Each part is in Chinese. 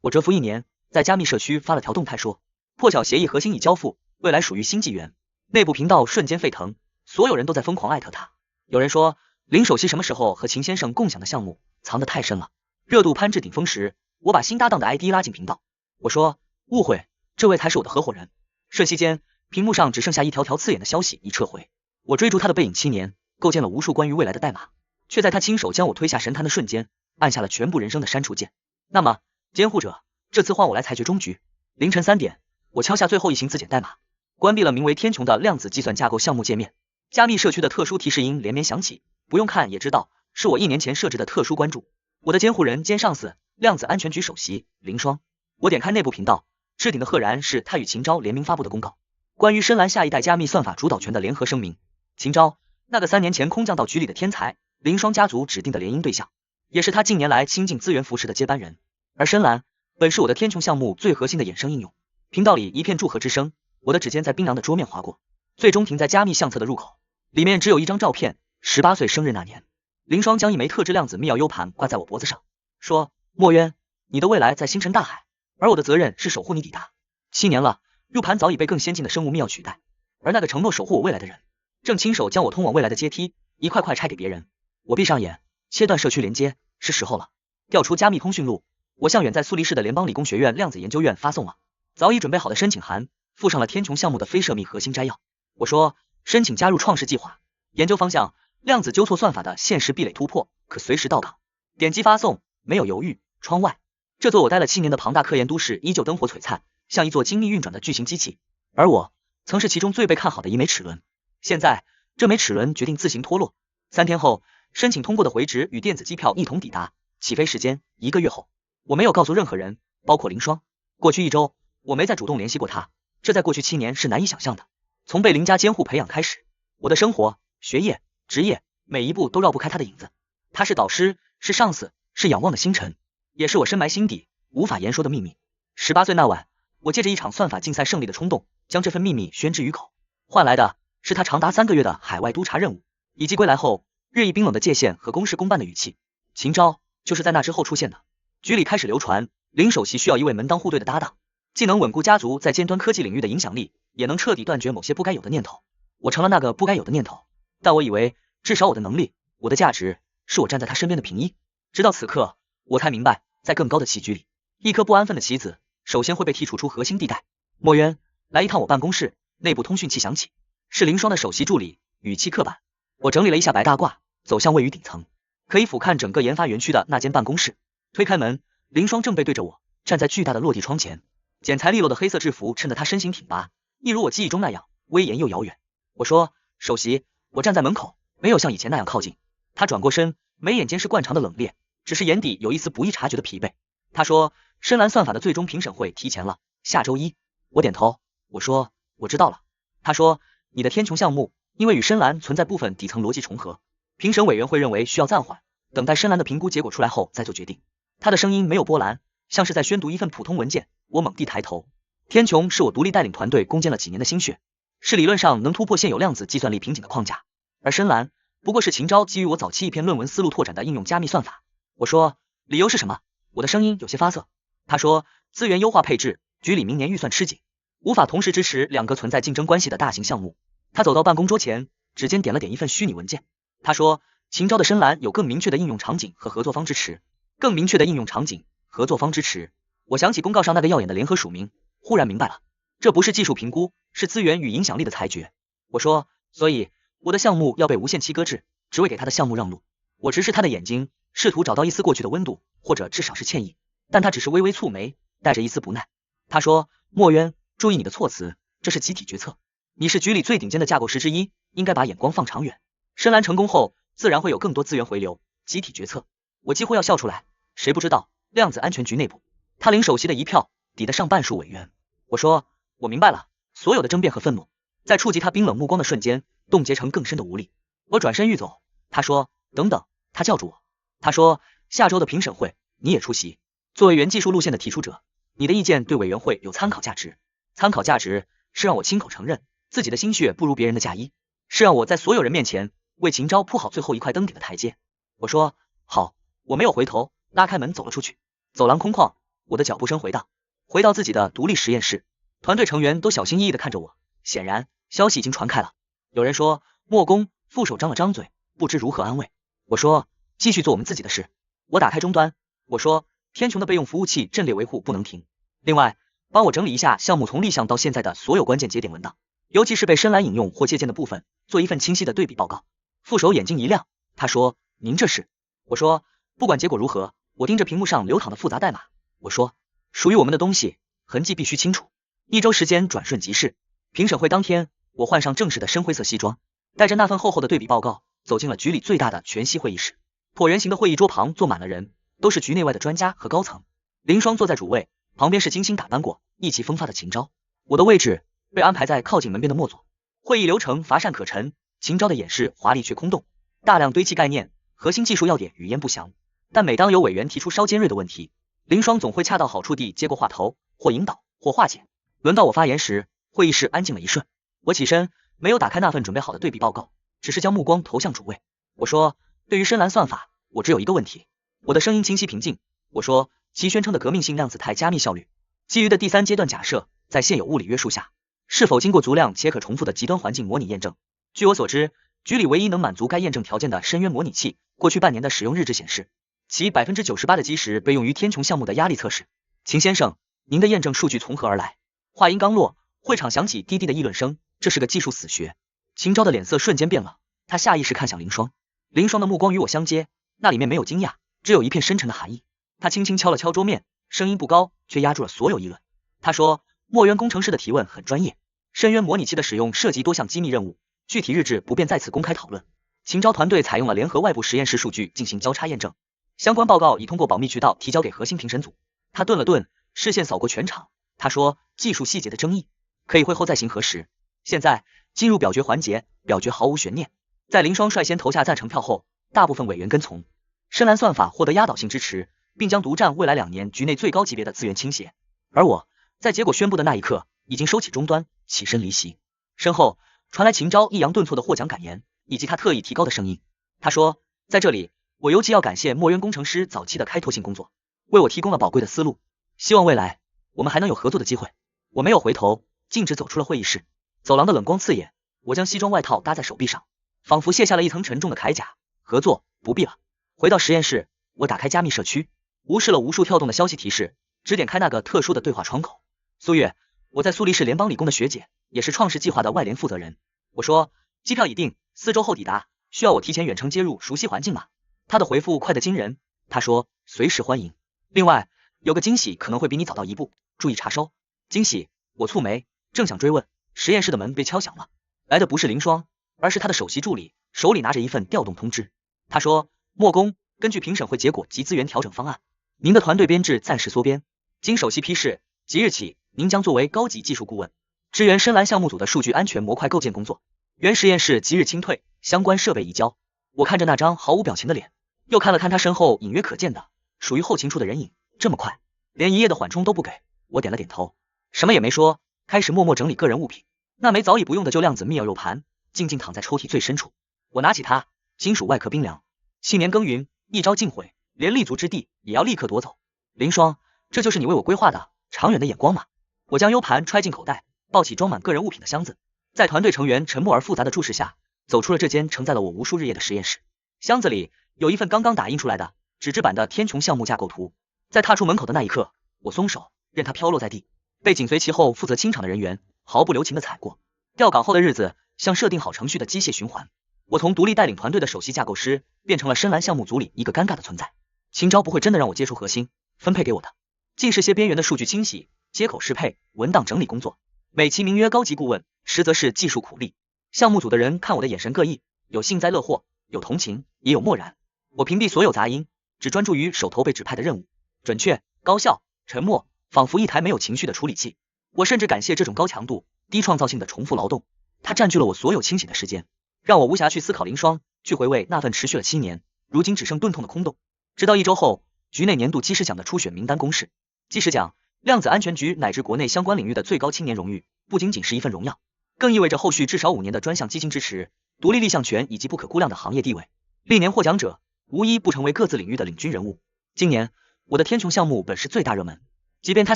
我蛰伏1年，在加密社区发了条动态说，破晓协议核心已交付，未来属于新纪元。内部频道瞬间沸腾，所有人都在疯狂艾特他。有人说，林首席什么时候和秦先生共享的项目藏得太深了？热度攀至顶峰时，我把新搭档的 ID 拉进频道，我说，误会，这位才是我的合伙人。瞬息间，屏幕上只剩下一条条刺眼的消息已撤回。我追逐他的背影7年，构建了无数关于未来的代码，却在他亲手将我推下神坛的瞬间，按下了全部人生的删除键。那么，监护者，这次换我来裁决终局。凌晨3点，我敲下最后一行字简代码，关闭了名为天穹的量子计算架构项目界面。加密社区的特殊提示音连绵响起，不用看也知道，是我1年前设置的特殊关注。我的监护人兼上司，量子安全局首席林双。我点开内部频道，置顶的赫然是他与秦昭联名发布的公告，关于深蓝下一代加密算法主导权的联合声明。秦昭，那个3年前空降到局里的天才，林双家族指定的联姻对象，也是他近年来倾尽资源扶持的接班人。而深蓝本是我的天穹项目最核心的衍生应用。频道里一片祝贺之声，我的指尖在冰凉的桌面划过，最终停在加密相册的入口，里面只有一张照片，18岁生日那年。林双将一枚特制量子密钥 U 盘挂在我脖子上，说，墨渊，你的未来在星辰大海，而我的责任是守护你抵达。7年了， U 盘早已被更先进的生物密钥取代，而那个承诺守护我未来的人，正亲手将我通往未来的阶梯一块块拆给别人。我闭上眼，切断社区连接，是时候了。调出加密通讯录，我向远在苏黎世的联邦理工学院量子研究院发送了早已准备好的申请函，附上了天穹项目的非涉密核心摘要。我说，申请加入创世计划，研究方向，量子纠错算法的现实壁垒突破，可随时到岗。点击发送，没有犹豫。窗外，这座我待了7年的庞大科研都市依旧灯火璀璨，像一座精密运转的巨型机器，而我曾是其中最被看好的一枚齿轮。现在，这枚齿轮决定自行脱落。3天后，申请通过的回执与电子机票一同抵达，起飞时间1个月后。我没有告诉任何人，包括林双。过去1周，我没再主动联系过他，这在过去7年是难以想象的。从被林家监护培养开始，我的生活、学业、职业，每一步都绕不开他的影子。他是导师，是上司，是仰望的星辰，也是我深埋心底无法言说的秘密。18岁那晚，我借着一场算法竞赛胜利的冲动，将这份秘密宣之于口，换来的是他长达3个月的海外督察任务，以及归来后日益冰冷的界限和公事公办的语气。秦昭就是在那之后出现的。局里开始流传，林首席需要一位门当户对的搭档，既能稳固家族在尖端科技领域的影响力，也能彻底断绝某些不该有的念头。我成了那个不该有的念头，但我以为至少我的能力，我的价值，是我站在他身边的平一。直到此刻，我才明白，在更高的棋局里，一颗不安分的棋子首先会被剔除出核心地带。墨渊，来一趟我办公室。内部通讯器响起，是林双的首席助理，语气刻板。我整理了一下白大褂，走向位于顶层，可以俯瞰整个研发园区的那间办公室。推开门，林双正背对着我，站在巨大的落地窗前，剪裁利落的黑色制服衬得他身形挺拔，一如我记忆中那样威严又遥远。我说，首席。我站在门口，没有像以前那样靠近。他转过身，眉眼间是惯常的冷冽，只是眼底有一丝不易察觉的疲惫。他说，深蓝算法的最终评审会提前了，下周1。我点头，我说，我知道了。他说，你的天穹项目因为与深蓝存在部分底层逻辑重合，评审委员会认为需要暂缓，等待深蓝的评估结果出来后再做决定。他的声音没有波澜，像是在宣读一份普通文件。我猛地抬头，天穹是我独立带领团队攻坚了几年的心血，是理论上能突破现有量子计算力瓶颈的框架，而深蓝不过是秦昭基于我早期一篇论文思路拓展的应用加密算法。我说，理由是什么？我的声音有些发涩。他说，资源优化配置，局里明年预算吃紧，无法同时支持2个存在竞争关系的大型项目。他走到办公桌前，指尖点了点一份虚拟文件。他说，秦昭的深蓝有更明确的应用场景和合作方支持，更明确的应用场景，合作方支持。我想起公告上那个耀眼的联合署名，忽然明白了，这不是技术评估，是资源与影响力的裁决。我说，所以我的项目要被无限期搁置，只为给他的项目让路。我直视他的眼睛，试图找到一丝过去的温度，或者至少是歉意，但他只是微微蹙眉，带着一丝不耐。他说，墨渊，注意你的措辞，这是集体决策，你是局里最顶尖的架构师之一，应该把眼光放长远。深蓝成功后，自然会有更多资源回流，集体决策。我几乎要笑出来，谁不知道量子安全局内部，他领首席的一票抵得上半数委员。我说，我明白了，所有的争辩和愤怒，在触及他冰冷目光的瞬间，冻结成更深的无力。我转身欲走，他说，等等。他叫住我，他说，下周的评审会你也出席，作为原技术路线的提出者，你的意见对委员会有参考价值。参考价值是让我亲口承认自己的心血不如别人的嫁衣，是让我在所有人面前为秦昭铺好最后一块登顶的台阶。我说，好。我没有回头，拉开门走了出去。走廊空旷，我的脚步声回荡，回到自己的独立实验室，团队成员都小心翼翼地看着我，显然消息已经传开了。有人说莫公副手张了张嘴，不知如何安慰。我说继续做我们自己的事。我打开终端，我说天穹的备用服务器阵列维护不能停。另外，帮我整理一下项目从立项到现在的所有关键节点文档，尤其是被深蓝引用或借鉴的部分，做一份清晰的对比报告。副手眼睛一亮，他说您这是？我说不管结果如何，我盯着屏幕上流淌的复杂代码。我说属于我们的东西，痕迹必须清楚。1周时间转瞬即逝，评审会当天，我换上正式的深灰色西装，带着那份厚厚的对比报告，走进了局里最大的全息会议室。椭圆形的会议桌旁坐满了人，都是局内外的专家和高层。林双坐在主位，旁边是精心打扮过、意气风发的秦昭。我的位置被安排在靠近门边的末座。会议流程乏善可陈，秦昭的演示华丽却空洞，大量堆砌概念，核心技术要点语焉不详。但每当有委员提出稍尖锐的问题，林双总会恰到好处地接过话头，或引导，或化解。轮到我发言时，会议室安静了一瞬。我起身，没有打开那份准备好的对比报告，只是将目光投向主位。我说，对于深蓝算法，我只有一个问题。我的声音清晰平静。我说，其宣称的革命性量子态加密效率，基于的第3阶段假设，在现有物理约束下，是否经过足量且可重复的极端环境模拟验证？据我所知，局里唯一能满足该验证条件的深渊模拟器，过去半年的使用日志显示，其 98% 的基石被用于天穹项目的压力测试。秦先生，您的验证数据从何而来？话音刚落，会场响起低低的议论声，这是个技术死穴。秦昭的脸色瞬间变了，他下意识看向林双，林双的目光与我相接，那里面没有惊讶，只有一片深沉的寒意。他轻轻敲了敲桌面，声音不高，却压住了所有议论。他说，墨渊工程师的提问很专业，深渊模拟器的使用涉及多项机密任务，具体日志不便在此公开讨论。秦昭团队采用了联合外部实验室数据进行交叉验证，相关报告已通过保密渠道提交给核心评审组。他顿了顿，视线扫过全场，他说，技术细节的争议可以会后再行核实。现在进入表决环节，表决毫无悬念。在林双率先投下赞成票后，大部分委员跟从。深蓝算法获得压倒性支持，并将独占未来2年局内最高级别的资源倾斜。而我在结果宣布的那一刻，已经收起终端，起身离席。身后传来秦昭抑扬顿挫的获奖感言，以及他特意提高的声音。他说，在这里，我尤其要感谢墨渊工程师早期的开拓性工作，为我提供了宝贵的思路。希望未来我们还能有合作的机会。我没有回头，径直走出了会议室。走廊的冷光刺眼，我将西装外套搭在手臂上，仿佛卸下了一层沉重的铠甲。合作不必了。回到实验室，我打开加密社区，无视了无数跳动的消息提示，只点开那个特殊的对话窗口。苏月，我在苏黎世联邦理工的学姐，也是创世计划的外联负责人。我说，机票已定，4周后抵达，需要我提前远程接入熟悉环境吗？他的回复快得惊人，他说，随时欢迎。另外，有个惊喜可能会比你早到一步，注意查收。惊喜？我蹙眉，正想追问，实验室的门被敲响了。来的不是林双，而是他的首席助理，手里拿着一份调动通知。他说，莫公，根据评审会结果及资源调整方案，您的团队编制暂时缩编，经首席批示，即日起，您将作为高级技术顾问，支援深蓝项目组的数据安全模块构建工作。原实验室即日清退，相关设备移交。我看着那张毫无表情的脸，又看了看他身后隐约可见的属于后勤处的人影，这么快，连一夜的缓冲都不给。我点了点头，什么也没说，开始默默整理个人物品。那枚早已不用的旧量子密饵肉盘静静躺在抽屉最深处，我拿起它，金属外壳冰凉，7年耕耘，一朝尽毁，连立足之地也要立刻夺走。林双，这就是你为我规划的长远的眼光吗？我将 U 盘揣进口袋，抱起装满个人物品的箱子，在团队成员沉默而复杂的注视下，走出了这间承载了我无数日夜的实验室。箱子里有一份刚刚打印出来的纸质版的天穹项目架构图。在踏出门口的那一刻，我松手，任它飘落在地，被紧随其后负责清场的人员毫不留情地踩过。调岗后的日子像设定好程序的机械循环，我从独立带领团队的首席架构师变成了深蓝项目组里一个尴尬的存在。秦昭不会真的让我接触核心，分配给我的尽是些边缘的数据清洗、接口适配、文档整理工作，美其名曰高级顾问，实则是技术苦力。项目组的人看我的眼神各异，有幸灾乐祸，有同情，也有漠然。我屏蔽所有杂音，只专注于手头被指派的任务，准确、高效、沉默，仿佛一台没有情绪的处理器。我甚至感谢这种高强度、低创造性的重复劳动，它占据了我所有清醒的时间，让我无暇去思考林双，去回味那份持续了7年，如今只剩钝痛的空洞。直到1周后，局内年度基石奖的初选名单公示。基石奖，量子安全局乃至国内相关领域的最高青年荣誉，不仅仅是一份荣耀，更意味着后续至少5年的专项基金支持、独立立项权以及不可估量的行业地位。历年获奖者无一不成为各自领域的领军人物。今年我的天穹项目本是最大热门，即便它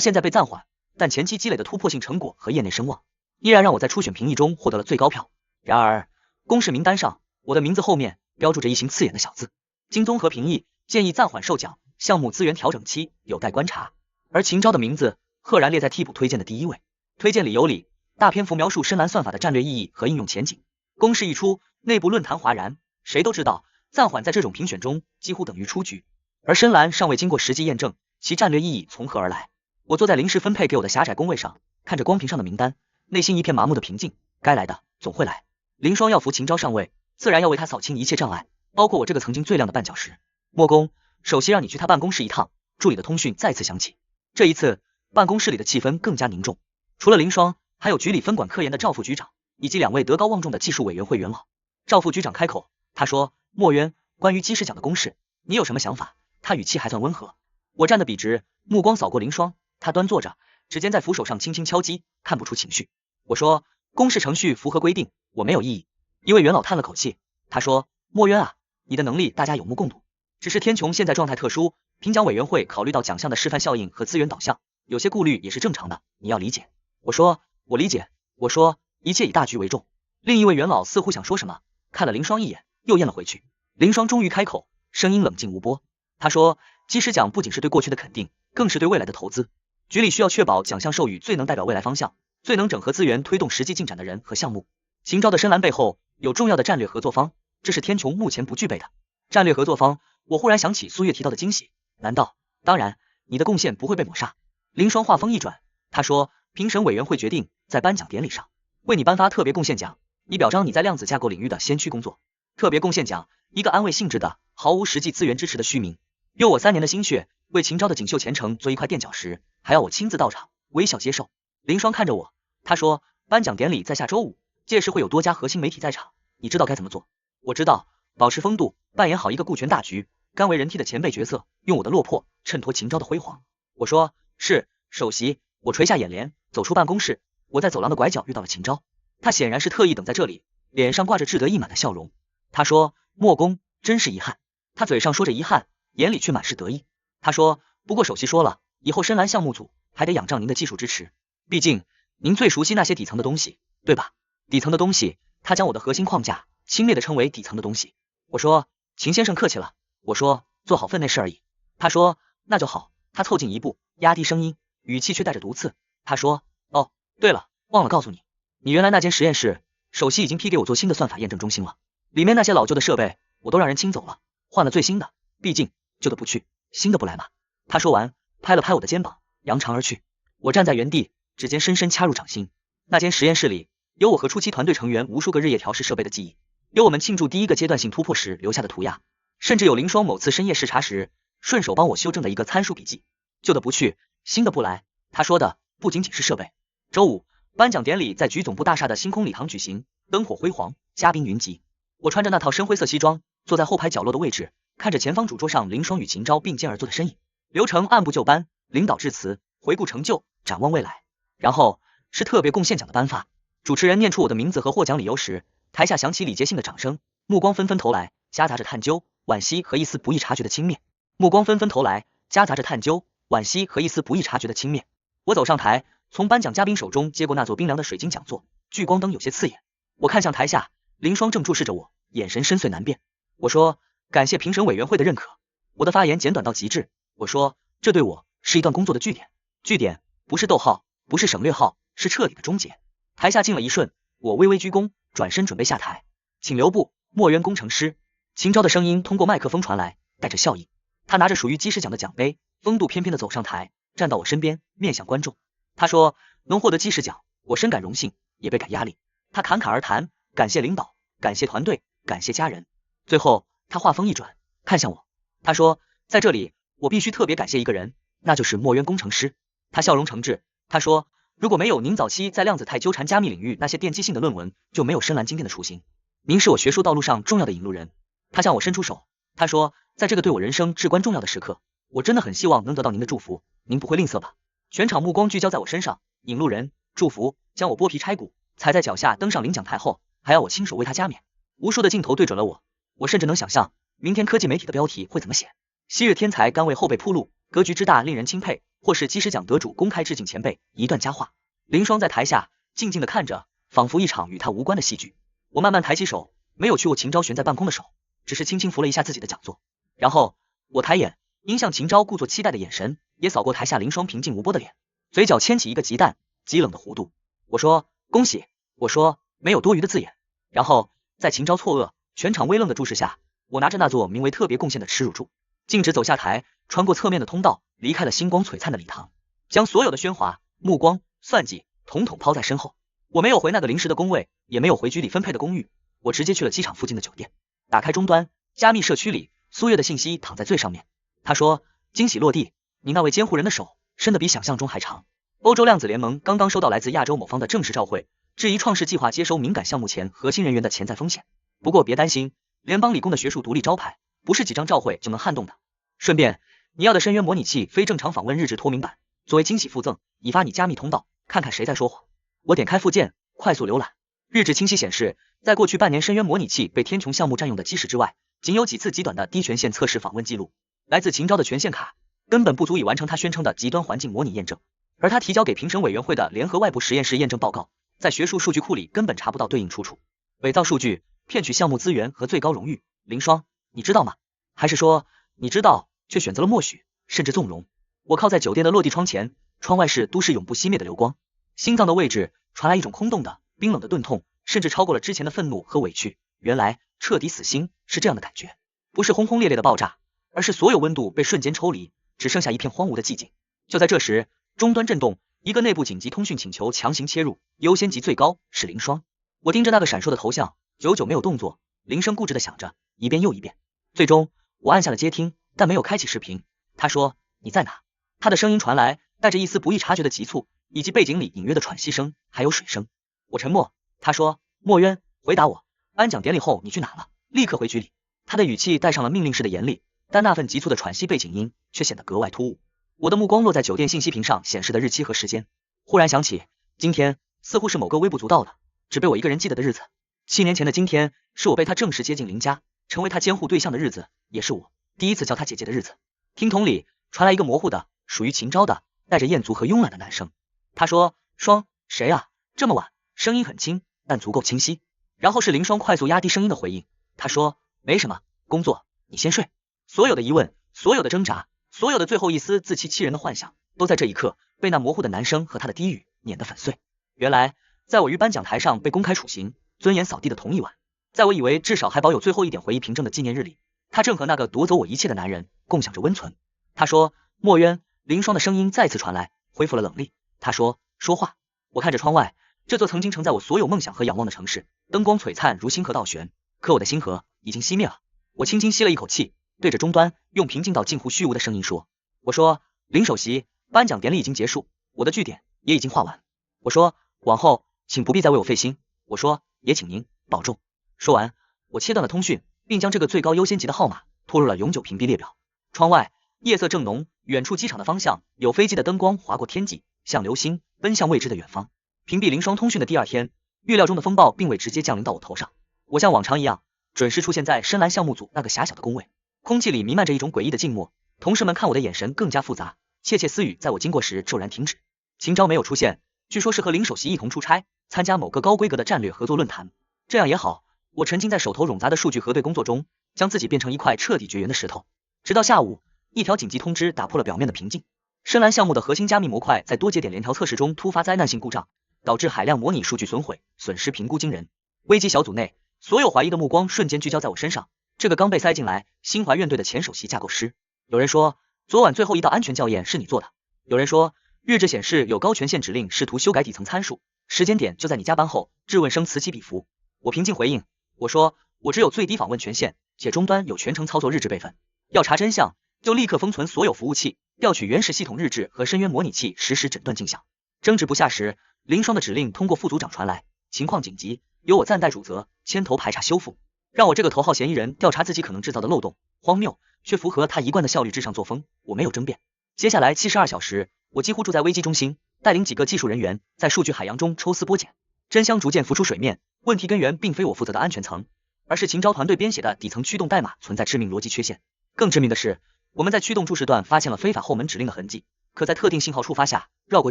现在被暂缓，但前期积累的突破性成果和业内声望，依然让我在初选评议中获得了最高票。然而，公示名单上，我的名字后面标注着一行刺眼的小字：经综合评议，建议暂缓授奖，项目资源调整期有待观察。而秦昭的名字赫然列在替补推荐的第1位。推荐理由里，大篇幅描述深蓝算法的战略意义和应用前景。公示一出，内部论坛哗然，谁都知道暂缓在这种评选中几乎等于出局。而深蓝尚未经过实际验证，其战略意义从何而来？我坐在临时分配给我的狭窄工位上，看着光屏上的名单，内心一片麻木的平静。该来的总会来。林双要扶秦昭上位，自然要为他扫清一切障碍，包括我这个曾经最亮的绊脚石。莫公，首席让你去他办公室一趟。助理的通讯再次响起。这一次，办公室里的气氛更加凝重。除了林双，还有局里分管科研的赵副局长，以及2位德高望重的技术委员会元老。赵副局长开口，他说：“莫渊，关于基石奖的公示，你有什么想法？”他语气还算温和。我站得笔直，目光扫过林双，他端坐着，指尖在扶手上轻轻敲击，看不出情绪。我说：“公示程序符合规定，我没有异议。”一位元老叹了口气，他说：“莫渊啊，你的能力大家有目共睹，只是天穹现在状态特殊，评奖委员会考虑到奖项的示范效应和资源导向，有些顾虑也是正常的，你要理解。”我说：“我理解。”我说：“一切以大局为重。”另一位元老似乎想说什么，看了林双一眼，又咽了回去。林双终于开口，声音冷静无波。他说：“基石奖不仅是对过去的肯定，更是对未来的投资。局里需要确保奖项授予最能代表未来方向，最能整合资源推动实际进展的人和项目。秦昭的深蓝背后有重要的战略合作方，这是天穹目前不具备的。战略合作方，我忽然想起苏月提到的惊喜，难道？当然，你的贡献不会被抹杀。”林双话锋一转，他说：“评审委员会决定在颁奖典礼上为你颁发特别贡献奖，以表彰你在量子架构领域的先驱工作。特别贡献奖，一个安慰性质的、毫无实际资源支持的虚名，用我3年的心血为秦昭的锦绣前程做一块垫脚石，还要我亲自到场，微笑接受。”林双看着我，他说：“颁奖典礼在下周5，届时会有多家核心媒体在场，你知道该怎么做？”我知道，保持风度，扮演好一个顾全大局、甘为人替的前辈角色，用我的落魄衬托秦昭的辉煌。我说：“是，首席。”我垂下眼帘，走出办公室。我在走廊的拐角遇到了秦昭，他显然是特意等在这里，脸上挂着志得意满的笑容。他说：“莫公，真是遗憾。”他嘴上说着遗憾，眼里却满是得意。他说：“不过首席说了，以后深蓝项目组还得仰仗您的技术支持，毕竟您最熟悉那些底层的东西，对吧？”底层的东西，他将我的核心框架轻蔑地称为底层的东西。我说：“秦先生客气了。”我说：“做好分内事而已。”他说：“那就好。”他凑近一步，压低声音，语气却带着毒刺。他说：“哦，对了，忘了告诉你，你原来那间实验室，首席已经批给我做新的算法验证中心了，里面那些老旧的设备我都让人清走了，换了最新的，毕竟旧的不去，新的不来嘛。”他说完，拍了拍我的肩膀，扬长而去。我站在原地，指尖深深掐入掌心。那间实验室里，有我和初期团队成员无数个日夜调试设备的记忆，有我们庆祝第一个阶段性突破时留下的涂鸦，甚至有林双某次深夜视察时顺手帮我修正的一个参数笔记。旧的不去，新的不来。他说的不仅仅是设备。周5，颁奖典礼在局总部大厦的星空礼堂举行，灯火辉煌，嘉宾云集。我穿着那套深灰色西装，坐在后排角落的位置，看着前方主桌上林双与秦昭并肩而坐的身影。流程按部就班，领导致辞，回顾成就，展望未来，然后是特别贡献奖的颁发。主持人念出我的名字和获奖理由时，台下响起礼节性的掌声，目光纷纷投来，夹杂着探究、惋惜和一丝不易察觉的轻蔑。目光纷纷投来，夹杂着探究、惋惜和一丝不易察觉的轻蔑。我走上台，从颁奖嘉宾手中接过那座冰凉的水晶讲座，聚光灯有些刺眼。我看向台下，林双正注视着我，眼神深邃难辨。我说：“感谢评审委员会的认可。”我的发言简短到极致。我说：“这对我是一段工作的句点，句点不是逗号，不是省略号，是彻底的终结。”台下静了一瞬，我微微鞠躬，转身准备下台。请留步，莫渊工程师。秦昭的声音通过麦克风传来，带着笑意。他拿着属于基石奖的奖杯，风度翩翩地走上台，站到我身边，面向观众。他说：“能获得基石奖，我深感荣幸，也倍感压力。”他侃侃而谈，感谢领导，感谢团队，感谢家人。最后，他话锋一转，看向我，他说：“在这里，我必须特别感谢一个人，那就是莫渊工程师。”他笑容诚挚，他说：“如果没有您早期在量子态纠缠加密领域那些奠基性的论文，就没有深蓝今天的雏形。您是我学术道路上重要的引路人。”他向我伸出手，他说：“在这个对我人生至关重要的时刻，我真的很希望能得到您的祝福，您不会吝啬吧？”全场目光聚焦在我身上，引路人、祝福，将我剥皮拆骨，踩在脚下登上领奖台后，还要我亲手为他加冕。无数的镜头对准了我，我甚至能想象明天科技媒体的标题会怎么写：昔日天才甘为后辈铺路，格局之大令人钦佩，或是基石奖得主公开致敬前辈，一段佳话。林双在台下静静的看着，仿佛一场与他无关的戏剧。我慢慢抬起手，没有去握秦昭悬在半空的手，只是轻轻扶了一下自己的讲座。然后我抬眼，因向秦昭故作期待的眼神，也扫过台下林双平静无波的脸，嘴角牵起一个极淡极冷的弧度。我说恭喜，我说没有多余的字眼。然后在秦昭错愕、全场微愣的注视下，我拿着那座名为特别贡献的耻辱柱，径直走下台，穿过侧面的通道，离开了星光璀璨的礼堂，将所有的喧哗、目光、算计统统抛在身后。我没有回那个临时的工位，也没有回局里分配的公寓，我直接去了机场附近的酒店。打开终端，加密社区里，苏月的信息躺在最上面。他说：惊喜落地，你那位监护人的手伸得比想象中还长。欧洲量子联盟刚刚收到来自亚洲某方的正式照会，质疑创世计划接收敏感项目前核心人员的潜在风险。不过别担心，联邦理工的学术独立招牌，不是几张照会就能撼动的。顺便，你要的深渊模拟器非正常访问日志脱敏版，作为惊喜附赠，以发你加密通道，看看谁在说谎。我点开附件，快速浏览，日志清晰显示，在过去半年深渊模拟器被天穹项目占用的基石之外，仅有几次极短的低权限测试访问记录。来自秦昭的权限卡根本不足以完成他宣称的极端环境模拟验证，而他提交给评审委员会的联合外部实验室验证报告，在学术数据库里根本查不到对应出处。伪造数据，骗取项目资源和最高荣誉，林双，你知道吗？还是说你知道却选择了默许，甚至纵容？我靠在酒店的落地窗前，窗外是都市永不熄灭的流光，心脏的位置传来一种空洞的冰冷的钝痛，甚至超过了之前的愤怒和委屈。原来彻底死心是这样的感觉，不是轰轰烈烈的爆炸，而是所有温度被瞬间抽离，只剩下一片荒芜的寂静。就在这时，终端震动，一个内部紧急通讯请求强行切入，优先级最高是林双。我盯着那个闪烁的头像，久久没有动作，铃声固执的响着，一遍又一遍。最终我按下了接听，但没有开启视频。他说：你在哪？他的声音传来，带着一丝不易察觉的急促，以及背景里隐约的喘息声，还有水声。我沉默。他说：墨渊，回答我，颁奖典礼后你去哪了？立刻回局里。他的语气带上了命令式的严厉，但那份急促的喘息背景音却显得格外突兀。我的目光落在酒店信息屏上显示的日期和时间，忽然想起，今天似乎是某个微不足道的，只被我一个人记得的日子。7年前的今天，是我被他正式接近林家，成为他监护对象的日子，也是我第一次叫他姐姐的日子。听筒里传来一个模糊的、属于秦昭的、带着艳足和慵懒的男声。他说：双，谁啊？这么晚？声音很轻，但足够清晰。然后是林双快速压低声音的回应。他说：没什么，工作，你先睡。所有的疑问，所有的挣扎，所有的最后一丝自欺欺人的幻想，都在这一刻被那模糊的男声和他的低语碾得粉碎。原来，在我于颁奖台上被公开处刑、尊严扫地的同一晚，在我以为至少还保有最后一点回忆凭证的纪念日里，他正和那个夺走我一切的男人共享着温存。他说：墨渊。林双的声音再次传来，恢复了冷厉。他说：说话。我看着窗外，这座曾经承载我所有梦想和仰望的城市，灯光璀璨如星河倒悬，可我的星河已经熄灭了。我轻轻吸了一口气，对着终端用平静到近乎虚无的声音说：我说，林首席，颁奖典礼已经结束，我的据点也已经画完。我说，往后请不必再为我费心。我说，也请您保重。说完，我切断了通讯，并将这个最高优先级的号码拖入了永久屏蔽列表。窗外夜色正浓，远处机场的方向有飞机的灯光划过天际，像流星奔向未知的远方。屏蔽林双通讯的第二天，预料中的风暴并未直接降临到我头上，我像往常一样准时出现在深蓝项目组那个狭小的工位。空气里弥漫着一种诡异的静默，同事们看我的眼神更加复杂，窃窃私语在我经过时骤然停止。秦昭没有出现，据说是和林首席一同出差，参加某个高规格的战略合作论坛。这样也好，我沉浸在手头冗杂的数据核对工作中，将自己变成一块彻底绝缘的石头。直到下午，一条紧急通知打破了表面的平静。深蓝项目的核心加密模块在多节点联调测试中突发灾难性故障，导致海量模拟数据损毁，损失评估惊人。危机小组内，所有怀疑的目光瞬间聚焦在我身上，这个刚被塞进来心怀怨怼的前首席架构师。有人说，昨晚最后一道安全校验是你做的。有人说，日志显示有高权限指令试图修改底层参数，时间点就在你加班后。质问声此起彼伏。我平静回应，我说，我只有最低访问权限，且终端有全程操作日志备份。要查真相，就立刻封存所有服务器，调取原始系统日志和深渊模拟器实时诊断镜像。争执不下时，林双的指令通过副组长传来，情况紧急，由我暂代主责，牵头排查修复，让我这个头号嫌疑人调查自己可能制造的漏洞。荒谬，却符合他一贯的效率至上作风，我没有争辩。接下来72小时，我几乎住在危机中心，带领几个技术人员在数据海洋中抽丝剥茧，真相逐渐浮出水面。问题根源并非我负责的安全层，而是秦昭团队编写的底层驱动代码存在致命逻辑缺陷。更致命的是，我们在驱动注释段发现了非法后门指令的痕迹，可在特定信号触发下绕过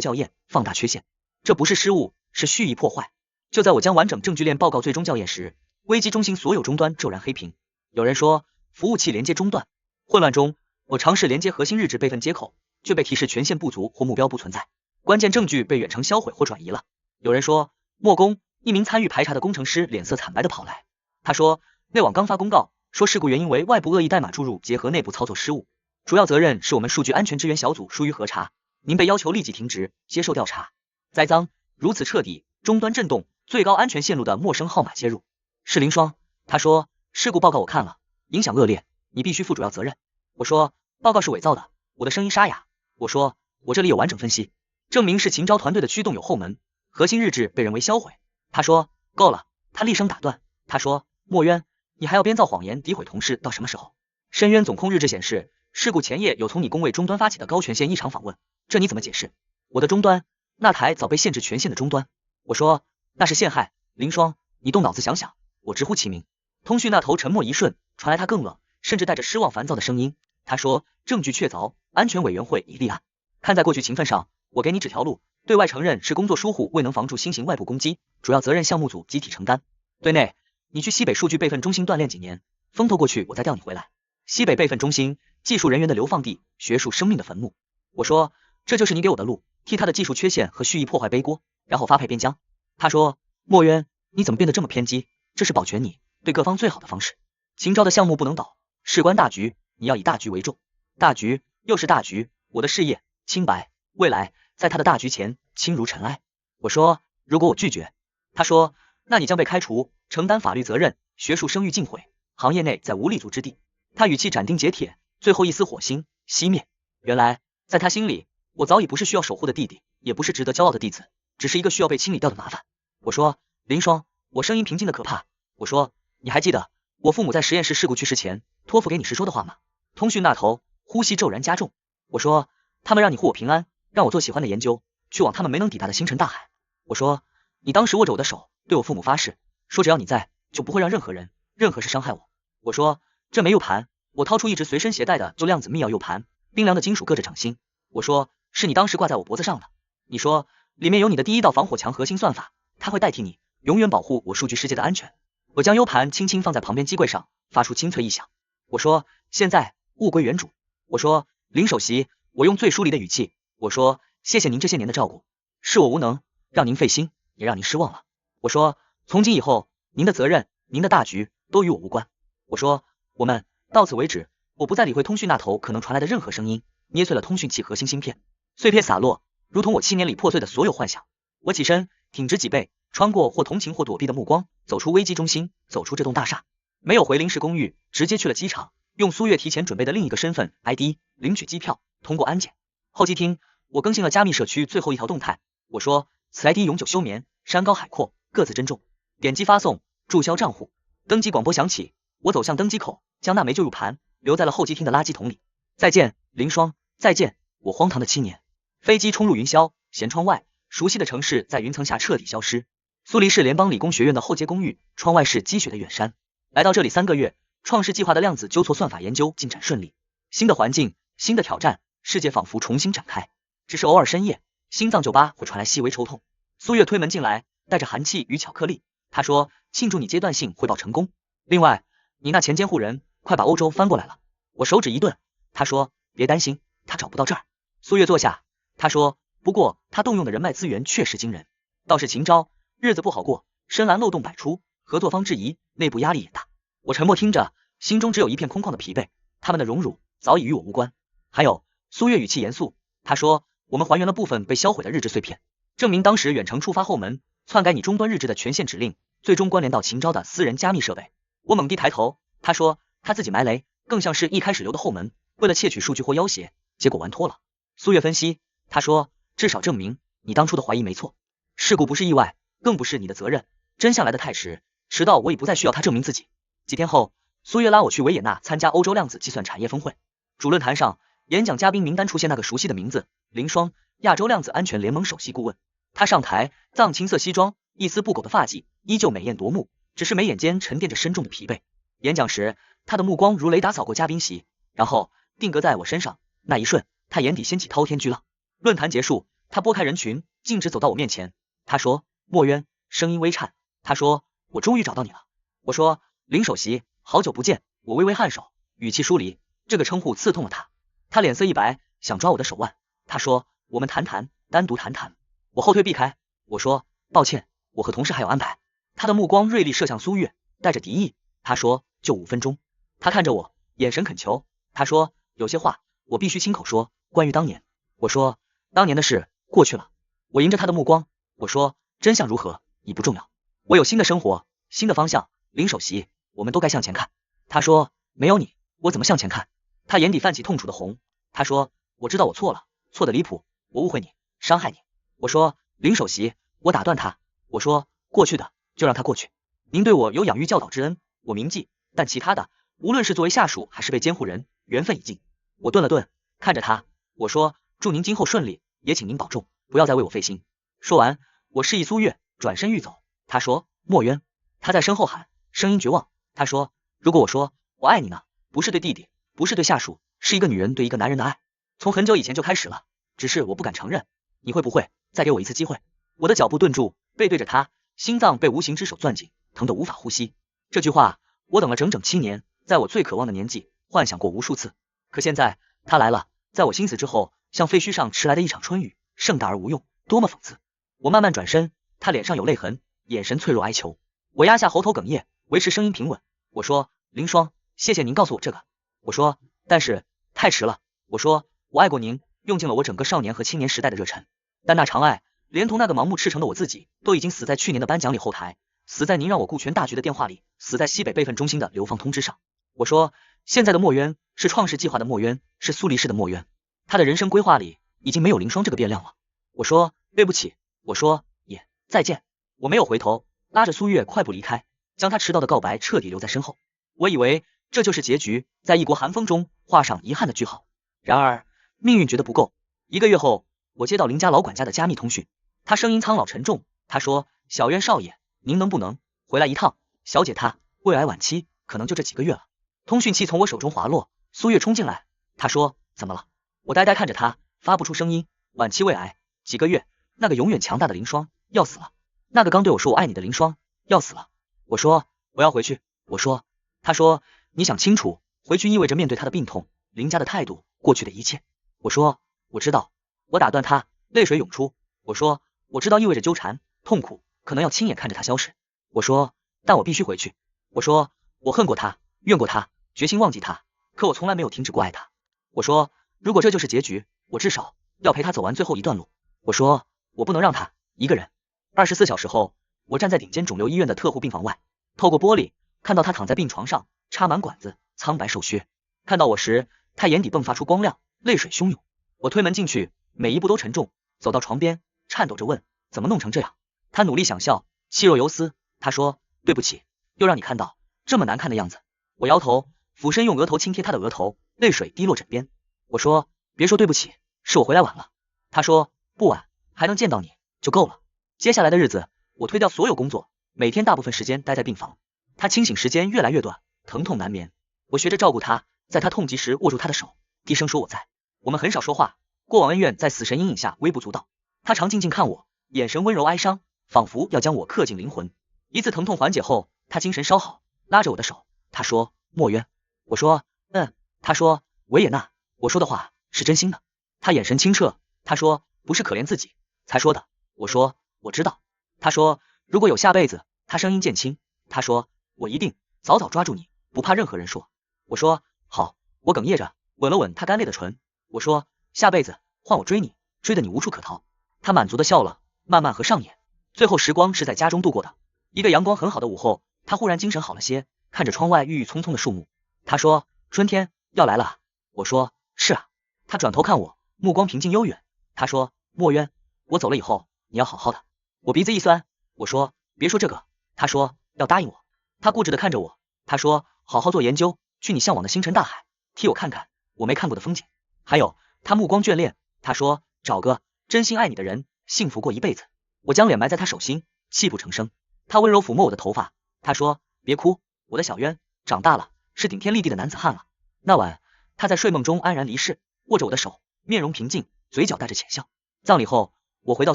校验，放大缺陷。这不是失误，是蓄意破坏。就在我将完整证据链报告最终校验时，危机中心所有终端骤然黑屏。有人说服务器连接中断。混乱中，我尝试连接核心日志备份接口，却被提示权限不足或目标不存在，关键证据被远程销毁或转移了。有人说莫工，一名参与排查的工程师脸色惨白地跑来，他说内网刚发公告，说事故原因为外部恶意代码注入结合内部操作失误，主要责任是我们数据安全支援小组疏于核查，您被要求立即停职，接受调查。栽赃如此彻底，终端震动，最高安全线路的陌生号码接入。是林双，他说事故报告我看了，影响恶劣，你必须负主要责任。我说报告是伪造的，我的声音沙哑。我说我这里有完整分析，证明是秦昭团队的驱动有后门，核心日志被人为销毁。他说够了，他厉声打断，他说莫渊，你还要编造谎言诋毁同事到什么时候？深渊总控日志显示，事故前夜有从你工位终端发起的高权限异常访问，这你怎么解释？我的终端，那台早被限制权限的终端。我说那是陷害。林双，你动脑子想想。我直呼其名。通讯那头沉默一瞬，传来他更冷，甚至带着失望烦躁的声音。他说证据确凿，安全委员会已立案。看在过去情分上，我给你指条路，对外承认是工作疏忽未能防住新型外部攻击，主要责任项目组集体承担。对内，你去西北数据备份中心锻炼几年，风头过去我再调你回来。西北备份中心，技术人员的流放地，学术生命的坟墓。我说这就是你给我的路，替他的技术缺陷和蓄意破坏背锅，然后发配边疆。他说莫渊，你怎么变得这么偏激？这是保全你对各方最好的方式。秦昭的项目不能倒，事关大局，你要以大局为重。大局又是大局，我的事业清白未来在他的大局前轻如尘埃。我说如果我拒绝，他说那你将被开除，承担法律责任，学术声誉尽毁，行业内再无立足之地。他语气斩钉截铁，最后一丝火星熄灭。原来在他心里，我早已不是需要守护的弟弟，也不是值得骄傲的弟子，只是一个需要被清理掉的麻烦。我说林双，我声音平静的可怕。我说你还记得我父母在实验室事故去世前托付给你时说的话吗？通讯那头呼吸骤然加重。我说他们让你护我平安，让我做喜欢的研究，去往他们没能抵达的星辰大海。我说你当时握着我的手，对我父母发誓，说只要你在，就不会让任何人任何事伤害我。我说这枚 U 盘，我掏出一直随身携带的旧量子密钥 U 盘，冰凉的金属硌着掌心。我说是你当时挂在我脖子上的，你说里面有你的第一道防火墙核心算法，它会代替你，永远保护我数据世界的安全。我将 U 盘轻轻放在旁边机柜上，发出清脆异响。我说现在物归原主。我说林首席，我用最疏离的语气，我说谢谢您这些年的照顾，是我无能，让您费心，也让您失望了。我说从今以后，您的责任，您的大局都与我无关。我说我们到此为止，我不再理会通讯那头可能传来的任何声音，捏碎了通讯器核心芯片，碎片洒落，如同我7年里破碎的所有幻想。我起身，挺直脊背，穿过或同情或躲避的目光，走出危机中心，走出这栋大厦，没有回临时公寓，直接去了机场，用苏月提前准备的另一个身份 ID 领取机票，通过安检。候机厅，我更新了加密社区最后一条动态，我说此 ID 永久休眠，山高海阔，各自珍重。点击发送，注销账户。登机广播响起，我走向登机口，将那枚旧 U 盘留在了候机厅的垃圾桶里。再见林双，再见我荒唐的7年。飞机冲入云霄，舷窗外熟悉的城市在云层下彻底消失。苏黎世联邦理工学院的后街公寓，窗外是积雪的远山。来到这里3个月，创世计划的量子纠错算法研究进展顺利。新的环境，新的挑战，世界仿佛重新展开。只是偶尔深夜，心脏酒吧会传来细微抽痛。苏月推门进来，带着寒气与巧克力。他说庆祝你阶段性汇报成功，另外你那前监护人快把欧洲翻过来了。我手指一顿，他说别担心，他找不到这儿。苏月坐下，他说不过他动用的人脉资源确实惊人。倒是秦昭日子不好过，深蓝漏洞百出，合作方质疑，内部压力也大。我沉默听着，心中只有一片空旷的疲惫。他们的荣辱早已与我无关。还有，苏月语气严肃，他说我们还原了部分被销毁的日志碎片，证明当时远程触发后门篡改你终端日志的权限指令，最终关联到秦昭的私人加密设备。我猛地抬头，他说他自己埋雷，更像是一开始留的后门，为了窃取数据或要挟，结果玩脱了。苏月分析，他说至少证明你当初的怀疑没错，事故不是意外，更不是你的责任，真相来得太迟，迟到我已不再需要他证明自己。几天后，苏月拉我去维也纳参加欧洲量子计算产业峰会。主论坛上，演讲嘉宾名单出现那个熟悉的名字，林双，亚洲量子安全联盟首席顾问。他上台，藏青色西装，一丝不苟的发髻，依旧美艳夺目，只是眉眼间沉淀着深重的疲惫。演讲时，他的目光如雷打扫过嘉宾席，然后定格在我身上，那一瞬，他眼底掀起滔天巨浪。论坛结束，他拨开人群，径直走到我面前。他说：“墨渊。”声音微颤。他说：“我终于找到你了。”我说：“林首席，好久不见。”我微微颔首，语气疏离，这个称呼刺痛了他。他脸色一白，想抓我的手腕。他说：“我们谈谈，单独谈谈。”我后退避开。我说：“抱歉，我和同事还有安排。”他的目光锐利射向苏月，带着敌意。他说：“就5分钟。”他看着我，眼神恳求。他说：“有些话我必须亲口说，关于当年。”我说：“当年的事过去了。”我迎着他的目光，我说：“真相如何已不重要，我有新的生活，新的方向。林首席，我们都该向前看。”他说：“没有你，我怎么向前看？”他眼底泛起痛楚的红。他说：“我知道我错了，错得离谱，我误会你，伤害你。”我说：“林首席。”我打断他，我说：“过去的就让它过去。您对我有养育教导之恩，我铭记，但其他的，无论是作为下属还是被监护人，缘分已尽。”我顿了顿，看着他，我说：“祝您今后顺利，也请您保重，不要再为我费心。”说完，我示意苏月转身欲走。他说：“墨渊。”他在身后喊，声音绝望。他说：“如果我说我爱你呢？不是对弟弟，不是对下属，是一个女人对一个男人的爱，从很久以前就开始了，只是我不敢承认。你会不会再给我一次机会？”我的脚步顿住，背对着他，心脏被无形之手攥紧，疼得无法呼吸。这句话我等了整整7年，在我最渴望的年纪幻想过无数次。可现在他来了，在我心死之后，像废墟上迟来的一场春雨，盛大而无用，多么讽刺。我慢慢转身，他脸上有泪痕，眼神脆弱哀求。我压下喉头哽咽，维持声音平稳。我说：“林霜，谢谢您告诉我这个。”我说：“但是太迟了。”我说：“我爱过您，用尽了我整个少年和青年时代的热忱，但那长爱连同那个盲目赤诚的我自己，都已经死在去年的颁奖礼后台，死在您让我顾全大局的电话里，死在西北备份中心的流放通知上。”我说：“现在的墨渊是创世计划的墨渊，是苏黎世的墨渊，他的人生规划里已经没有林霜这个变量了。”我说：“对不起。”我说：“也再见。”我没有回头，拉着苏月快步离开，将他迟到的告白彻底留在身后。我以为这就是结局，在异国寒风中画上遗憾的句号。然而命运觉得不够。1个月后，我接到林家老管家的加密通讯。他声音苍老沉重，他说：“小渊少爷，您能不能回来一趟？小姐她胃癌晚期，可能就这几个月了。”通讯器从我手中滑落，苏月冲进来，他说：“怎么了？”我呆呆看着他，发不出声音。晚期胃癌，几个月，那个永远强大的林霜要死了，那个刚对我说我爱你的林霜要死了。我说：“我要回去。”我说。他说：“你想清楚，回去意味着面对他的病痛，林家的态度，过去的一切。”我说：“我知道。”我打断他，泪水涌出。我说：“我知道意味着纠缠、痛苦，可能要亲眼看着他消失。”我说：“但我必须回去。”我说：“我恨过他，怨过他，决心忘记他，可我从来没有停止过爱他。”我说：“如果这就是结局，我至少要陪他走完最后一段路。”我说：“我不能让他一个人。”24小时后，我站在顶尖肿瘤医院的特护病房外，透过玻璃看到他躺在病床上，插满管子，苍白瘦削。看到我时，他眼底迸发出光亮，泪水汹涌。我推门进去，每一步都沉重，走到床边，颤抖着问：“怎么弄成这样？”他努力想笑，气若游丝。他说：“对不起，又让你看到这么难看的样子。”我摇头，俯身用额头轻贴他的额头，泪水滴落枕边。我说：“别说对不起，是我回来晚了。”他说：“不晚，还能见到你就够了。”接下来的日子，我推掉所有工作，每天大部分时间待在病房。他清醒时间越来越短，疼痛难眠。我学着照顾他，在他痛极时握住他的手，低声说我在。我们很少说话，过往恩怨在死神阴影下微不足道。他常静静看我，眼神温柔哀伤，仿佛要将我刻进灵魂。一次疼痛缓解后，他精神稍好，拉着我的手，他说：“墨渊。”我说：“嗯。”他说：“维也纳。”我说的话是真心的。他眼神清澈，他说：“不是可怜自己才说的。”我说：“我知道。”他说：“如果有下辈子。”他声音渐轻，他说：“我一定早早抓住你，不怕任何人说。”我说：“好。”我哽咽着吻了吻他干裂的唇。我说：“下辈子换我追你，追得你无处可逃。”他满足的笑了，慢慢合上眼。最后时光是在家中度过的。一个阳光很好的午后，他忽然精神好了些，看着窗外郁郁葱葱的树木，他说：“春天要来了啊。”我说：“是啊。”他转头看我，目光平静悠远。他说：“墨渊，我走了以后，你要好好的。”我鼻子一酸，我说：“别说这个。”他说：“要答应我。”他固执的看着我，他说：“好好做研究，去你向往的星辰大海，替我看看我没看过的风景。还有。”他目光眷恋，他说：“找个真心爱你的人，幸福过一辈子。”我将脸埋在他手心，泣不成声。他温柔抚摸我的头发，他说：“别哭，我的小渊长大了，是顶天立地的男子汉了。”那晚，他在睡梦中安然离世，握着我的手，面容平静，嘴角带着浅笑。葬礼后，我回到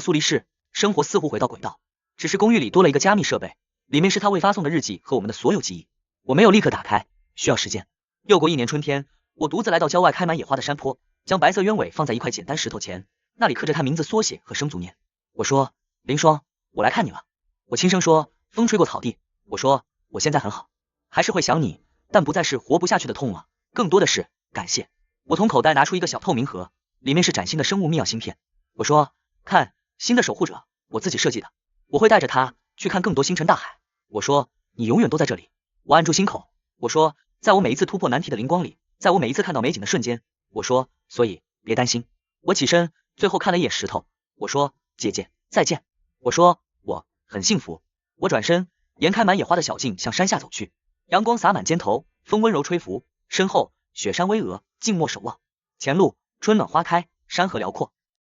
苏黎世，生活似乎回到轨道，只是公寓里多了一个加密设备，里面是他未发送的日记和我们的所有记忆。我没有立刻打开，需要时间。又过1年春天，我独自来到郊外开满野花的山坡，将白色鸢尾放在一块简单石头前，那里刻着他名字缩写和生卒年。我说，林霜，我来看你了。我轻声说，风吹过草地。我说，我现在很好，还是会想你，但不再是活不下去的痛了，更多的是感谢。我从口袋拿出一个小透明盒，里面是崭新的生物密钥芯片。我说，看，新的守护者，我自己设计的，我会带着它去看更多星辰大海。我说，你永远都在这里。我按住心口。我说，在我每一次突破难题的灵光里，在我每一次看到美景的瞬间。我说，所以别担心。我起身，最后看了一眼石头。我说，姐姐再见。我说，我很幸福。我转身，沿开满野花的小径向山下走去，阳光洒满肩头，风温柔吹拂，身后雪山巍峨，静默守望。前路春暖花开，山河辽阔。